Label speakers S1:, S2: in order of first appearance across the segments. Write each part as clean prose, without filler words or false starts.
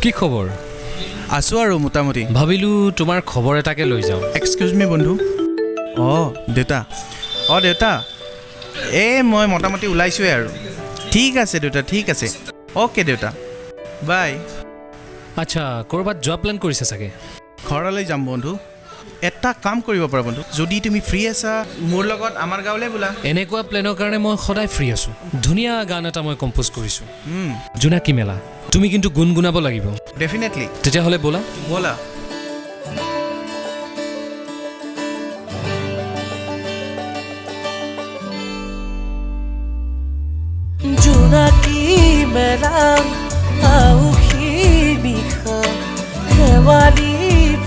S1: কি খবৰ?
S2: আছোঁ আৰু মোটামুটি।
S1: ভাবিলোঁ তোমাৰ খবৰ এটাকে লৈ যাওঁ।
S2: এক্সকিউজ মি বন্ধু। দেউতা দেউতা মই মোটামুটি ওলাইছোঁৱে আৰু। ঠিক আছে দেউতা, ঠিক আছে। অ'কে দেউতা, বাই।
S1: আচ্ছা, ক'ৰবাত যোৱা প্লেন কৰিছে চাগে?
S2: ঘৰলৈ যাম বন্ধু। এটা কাম কৰিব পাৰা বন্ধু, যদি তুমি ফ্ৰী আছা মোৰ লগত আমাৰ গাঁৱলৈ বোলা।
S1: এনেকুৱা প্লেনৰ কাৰণে মই সদায় ফ্ৰী আছোঁ। ধুনীয়া গান এটা মই কম্প'জ কৰিছোঁ, জোনাকী মেলা। তুমি কিন্তু গুণগুণাব লাগিব।
S2: ডেফিনেটলি।
S1: তেতিয়াহ'লে ব'লা।
S2: ব'লা।
S3: জোনাকী মেলা আউসী নিশা শেৱালি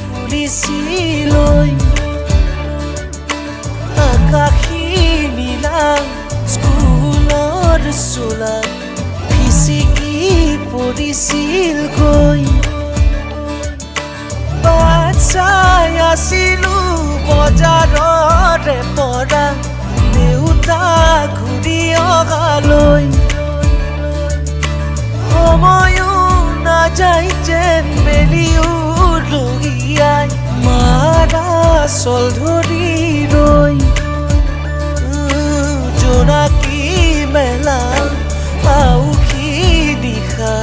S3: ফুলিছিলৈ আকাশী নীলা স্কুলৰ চোলাত ফিচিকি পৰিছিল গৈ বাট চাই আছিলোঁ বজাৰৰে পৰা দেউতা ঘূৰি অহালৈ সময়ো নাযায় যেন বেলিও লগিয়াই মাৰা চল ধৰি ৰৈ জোনাকী মেলা আউসী নিশা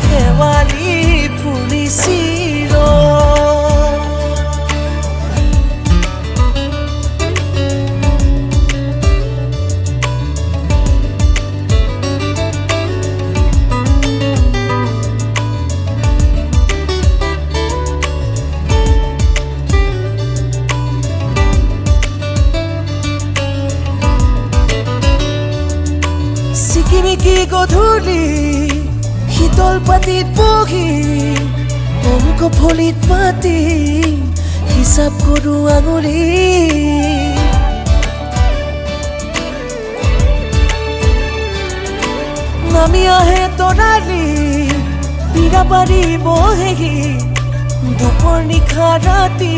S3: শেৱালি ফুলিছিল। চিকিমিকি গধূলি শীতল পাতিত বহি অংক ফলিত পাতি হিচাপ কৰোঁ আঙুলি নামি আহে তৰালি পীৰা পাৰি বহেহি দুপৰ নিশা ৰাতি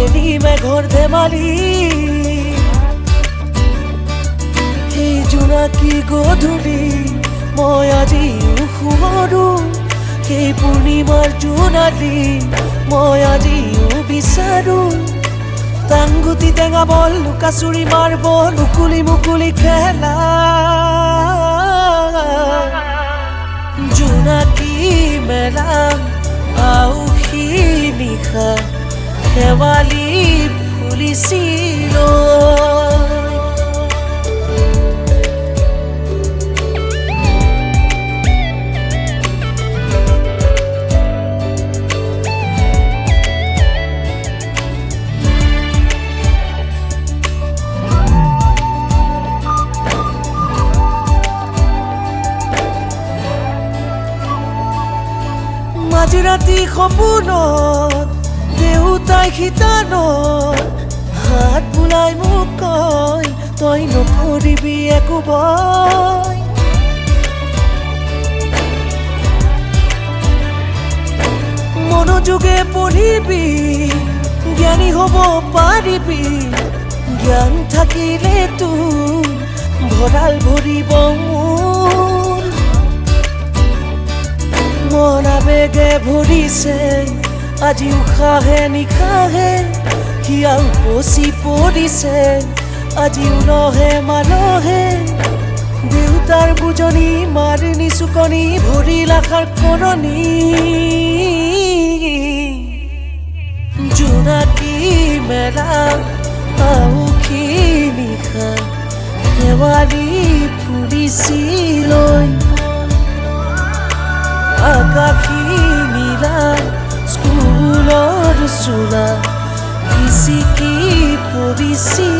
S3: এৰি মেঘৰ ধেমালি জোনাকী গধূলি মই আজিও শুৱৰো সেই পূৰ্ণিমাৰ জোনালী মই আজিও বিচাৰোঁ টাংগুটি টেঙা বল লুকাচুৰি মাৰিব মুকুলি মুকুলি খেলা জোনাকী মেলা আউসী নিশা শেৱালি ফুলিছিল। মাঝৰাতি সপোনত দেউতাই শিতানত হাত বুলাই মোক কয় তই নকৰিবি একো ভয় মনোযোগে পঢ়িবি জ্ঞানী হ'ব পাৰিবি জ্ঞান থাকিলে তোৰ ভঁৰাল ভৰিব মোৰ মন আবেগে ভৰিছে আজি উশাহে নিশাহে হিয়াও পচি পৰিছে আজি উলহে মালহে দেউতাৰ বুজনি মাৰ নিচুকনি ভৰিল আশাৰ কৰণী জোনাকী মেলা আউসী নিশা শেৱালি ফুলিছিল আকাশী নীলা স্কুলৰ চোলা ফিচিকি পৰিছিল।